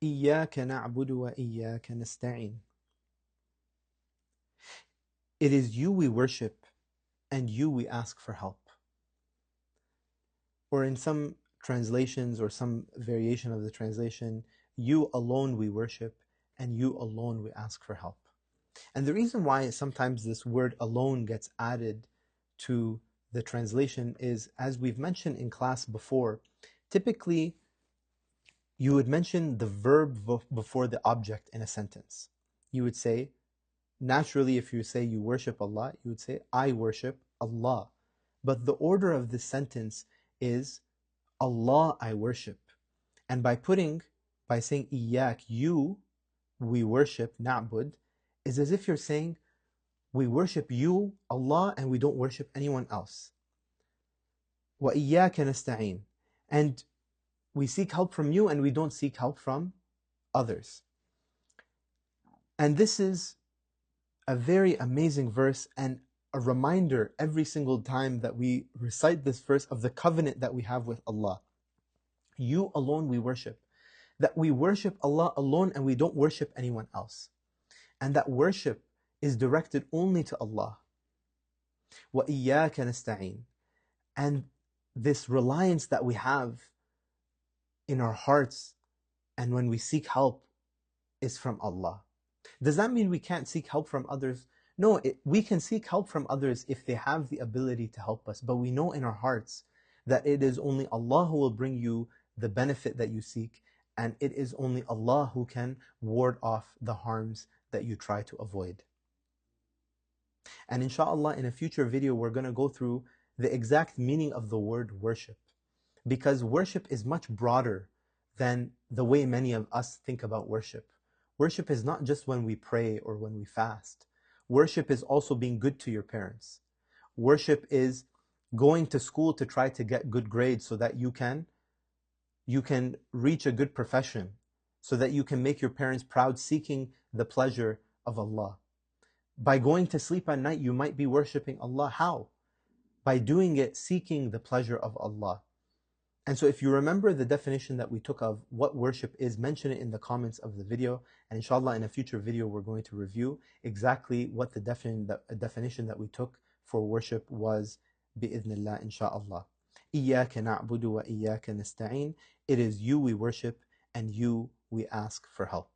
إِيَّاكَ نَعْبُدُ وَإِيَّاكَ نَسْتَعِينُ. It is you we worship, and you we ask for help. Or in some translations or some variation of the translation, you alone we worship, and you alone we ask for help. And the reason why sometimes this word alone gets added to the translation is, as we've mentioned in class before, typically you would mention the verb before the object in a sentence. You would say, naturally, if you say you worship Allah, you would say, I worship Allah. But the order of this sentence is, Allah I worship. And by saying Iyak, you, we worship, na'bud, is as if you're saying, we worship you, Allah, and we don't worship anyone else. وَإِيَّاكَ نَسْتَعِينُ. And we seek help from you, and we don't seek help from others. And this is a very amazing verse and a reminder every single time that we recite this verse of the covenant that we have with Allah. You alone we worship. That we worship Allah alone and we don't worship anyone else. And that worship is directed only to Allah. وَإِيَّاكَ نَسْتَعِينُ. And this reliance that we have in our hearts and when we seek help is from Allah. Does that mean we can't seek help from others? No, we can seek help from others if they have the ability to help us. But we know in our hearts that it is only Allah who will bring you the benefit that you seek, and it is only Allah who can ward off the harms that you try to avoid. And inshallah, in a future video, we're going to go through the exact meaning of the word worship. Because worship is much broader than the way many of us think about worship. Worship is not just when we pray or when we fast. Worship is also being good to your parents. Worship is going to school to try to get good grades so that you can reach a good profession, so that you can make your parents proud, seeking the pleasure of Allah. By going to sleep at night, you might be worshipping Allah. How? By doing it, seeking the pleasure of Allah. And so if you remember the definition that we took of what worship is, mention it in the comments of the video. And inshallah, in a future video, we're going to review exactly what the definition that we took for worship was, bi'idhnillah, inshallah. إِيَّاكَ نَعْبُدُ وَإِيَّاكَ نَسْتَعِينُ. It is you we worship, and you we ask for help.